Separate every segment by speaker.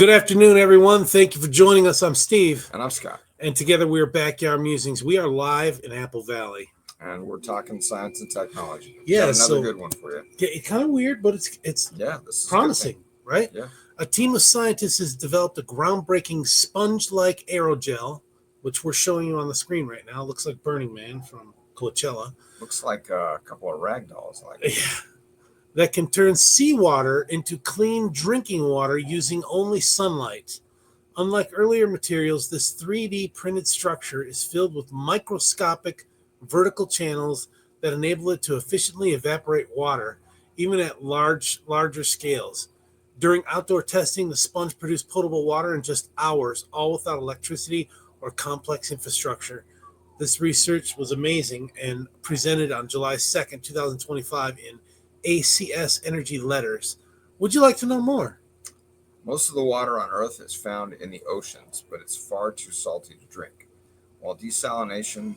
Speaker 1: Good afternoon, everyone. Thank you for joining us. I'm Steve.
Speaker 2: And I'm Scott.
Speaker 1: And together we are Backyard Musings. We are live in Apple Valley.
Speaker 2: And we're talking science and technology.
Speaker 1: Yeah,
Speaker 2: got another good one for you.
Speaker 1: It's kind of weird, but it's
Speaker 2: this is
Speaker 1: promising, right?
Speaker 2: Yeah.
Speaker 1: A team of scientists has developed a groundbreaking sponge-like aerogel, which we're showing you on the screen right now. It looks like Burning Man from Coachella.
Speaker 2: Looks like a couple of rag dolls.
Speaker 1: That can turn seawater into clean drinking water using only sunlight. Unlike earlier materials, this 3D printed structure is filled with microscopic vertical channels that enable it to efficiently evaporate water, even at larger scales. During outdoor testing, the sponge produced potable water in just hours, all without electricity or complex infrastructure. This research was amazing and presented on July 2nd, 2025 in ACS Energy Letters. Would you like to know more?
Speaker 2: Most of the water on Earth is found in the oceans, but it's far too salty to drink. While desalination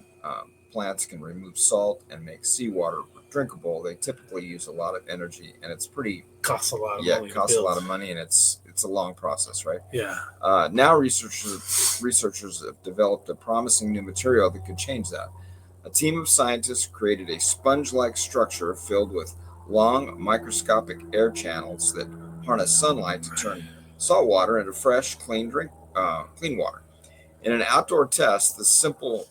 Speaker 2: plants can remove salt and make seawater drinkable, they typically use a lot of energy, and it's pretty
Speaker 1: costs a lot of money.
Speaker 2: It costs a lot of money, and it's a long process, right?
Speaker 1: Yeah.
Speaker 2: Now researchers have developed a promising new material that could change that. A team of scientists created a sponge-like structure filled with long microscopic air channels that harness sunlight to turn salt water into fresh, clean water. In an outdoor test, the simple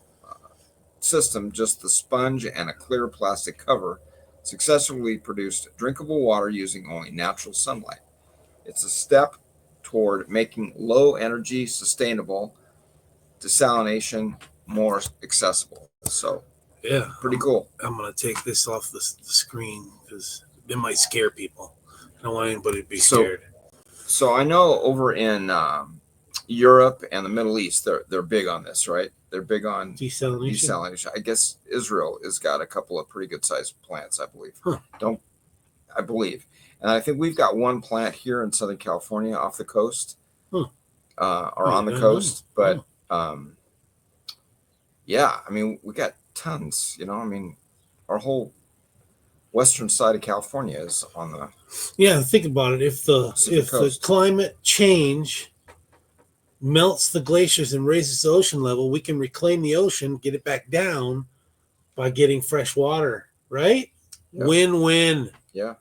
Speaker 2: system, just the sponge and a clear plastic cover, successfully produced drinkable water using only natural sunlight. It's a step toward making low energy, sustainable desalination more accessible. So,
Speaker 1: yeah,
Speaker 2: pretty cool.
Speaker 1: I'm going to take this off the screen because it might scare people. I don't want anybody to be scared.
Speaker 2: So I know over in Europe and the Middle East, they're big on this, right? They're big on desalination. I guess Israel has got a couple of pretty good sized plants, I believe. I believe. And I think we've got one plant here in Southern California off the coast, or on the coast. But yeah, I mean, we got tons. I mean, our whole western side of California is on the.
Speaker 1: Yeah, think about it. If the climate change melts the glaciers and raises the ocean level, we can reclaim the ocean, get it back down by getting fresh water, right? Yep. Win-win.
Speaker 2: Yeah.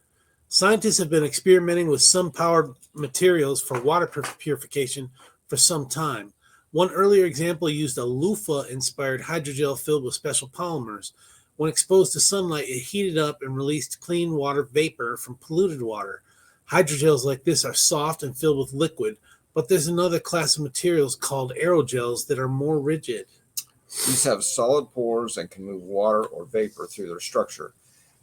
Speaker 1: Scientists have been experimenting with sun-powered materials for water purification for some time. One earlier example used a loofah-inspired hydrogel filled with special polymers. When exposed to sunlight, it heated up and released clean water vapor from polluted water. Hydrogels like this are soft and filled with liquid, but there's another class of materials called aerogels that are more rigid.
Speaker 2: These have solid pores and can move water or vapor through their structure.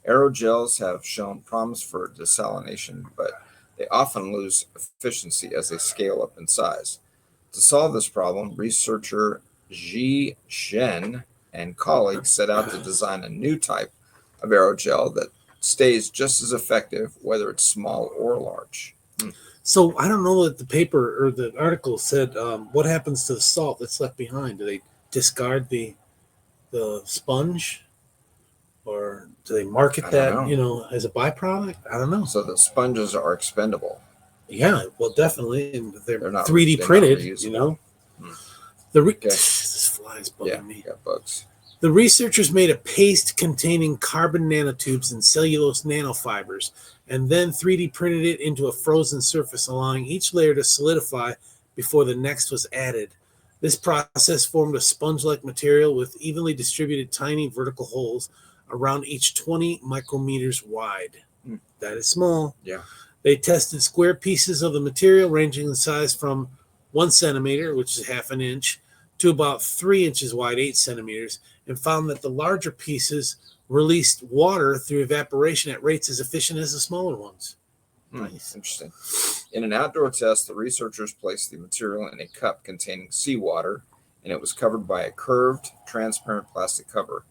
Speaker 2: Aerogels have shown promise for desalination, but they often lose efficiency as they scale up in size. To solve this problem, researcher Ji Shen and colleagues set out to design a new type of aerogel that stays just as effective whether it's small or large.
Speaker 1: So I don't know that the paper or the article said what happens to the salt that's left behind. Do they discard the sponge, or do they market that as a byproduct? I don't know.
Speaker 2: So the sponges are expendable.
Speaker 1: Yeah, well, definitely, and they're not 3D printed. This fly's bugging me.
Speaker 2: Got bugs.
Speaker 1: The researchers made a paste containing carbon nanotubes and cellulose nanofibers, and then 3D printed it into a frozen surface, allowing each layer to solidify before the next was added. This process formed a sponge-like material with evenly distributed tiny vertical holes around each 20 micrometers wide. That is small.
Speaker 2: Yeah.
Speaker 1: They tested square pieces of the material ranging in size from 1 centimeter, which is half an inch, to about 3 inches wide, 8 centimeters, and found that the larger pieces released water through evaporation at rates as efficient as the smaller ones.
Speaker 2: Nice. Interesting. In an outdoor test, the researchers placed the material in a cup containing seawater, and it was covered by a curved, transparent plastic cover.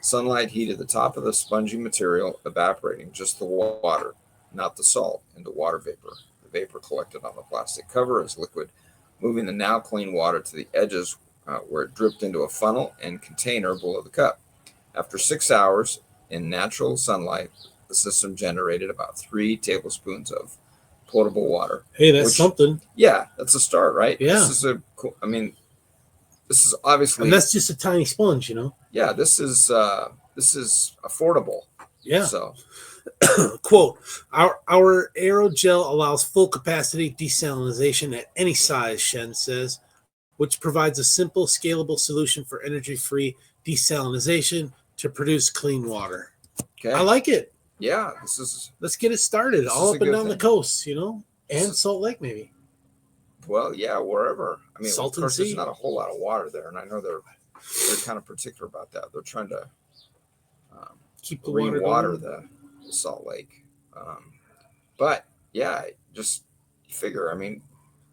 Speaker 2: Sunlight heated the top of the spongy material, evaporating just the water, not the salt, into water vapor. The vapor collected on the plastic cover as liquid, moving the now clean water to the edges where it dripped into a funnel and container below the cup. After 6 hours in natural sunlight, the system generated about 3 tablespoons of potable water.
Speaker 1: Hey, that's something.
Speaker 2: Yeah, that's a start, right?
Speaker 1: Yeah.
Speaker 2: This is I mean, this is obviously,
Speaker 1: and that's just a tiny sponge,
Speaker 2: yeah, this is affordable.
Speaker 1: Yeah.
Speaker 2: So,
Speaker 1: Quote, our aerogel allows full capacity desalination at any size, Shen says, which provides a simple, scalable solution for energy-free desalination to produce clean water.
Speaker 2: okay.
Speaker 1: I like it.
Speaker 2: Yeah,
Speaker 1: Let's get it started all up and down the coast, and Salt Lake maybe.
Speaker 2: Well, yeah, wherever. I mean,
Speaker 1: Salton
Speaker 2: of course,
Speaker 1: Sea.
Speaker 2: there's not a whole lot of water there, and I know they're kind of particular about that. They're trying to
Speaker 1: keep the
Speaker 2: water the Salt Lake. But yeah, just figure. I mean,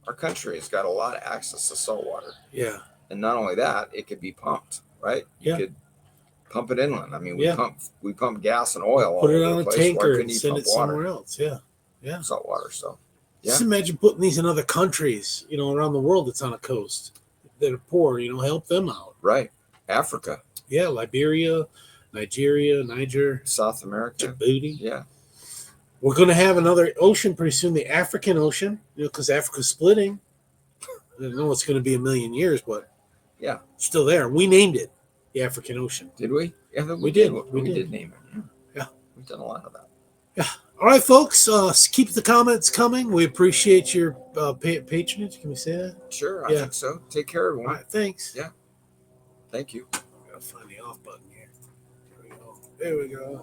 Speaker 2: our country has got a lot of access to salt water.
Speaker 1: Yeah.
Speaker 2: And not only that, it could be pumped, right? You could pump it inland. I mean, we pump gas and oil
Speaker 1: Put it
Speaker 2: all
Speaker 1: on
Speaker 2: over
Speaker 1: a
Speaker 2: the place.
Speaker 1: tanker and send it somewhere else. Yeah. Yeah.
Speaker 2: Salt water. So
Speaker 1: just imagine putting these in other countries, around the world that's on a coast that are poor, help them out.
Speaker 2: Right. Africa.
Speaker 1: Yeah, Liberia, Nigeria, Niger,
Speaker 2: South America,
Speaker 1: Djibouti.
Speaker 2: Yeah.
Speaker 1: We're going to have another ocean pretty soon, the African Ocean, because Africa's splitting. I don't know it's going to be a million years, but
Speaker 2: yeah,
Speaker 1: still there. We named it the African Ocean.
Speaker 2: Did we? Yeah,
Speaker 1: we did.
Speaker 2: We did name it.
Speaker 1: Yeah.
Speaker 2: We've done a lot of that.
Speaker 1: Yeah. All right, folks. Keep the comments coming. We appreciate your patronage. Can we say that?
Speaker 2: Sure, I think so. Take care, everyone.
Speaker 1: All right, thanks.
Speaker 2: Yeah. Thank you.
Speaker 1: Gotta find the off button here. There we go.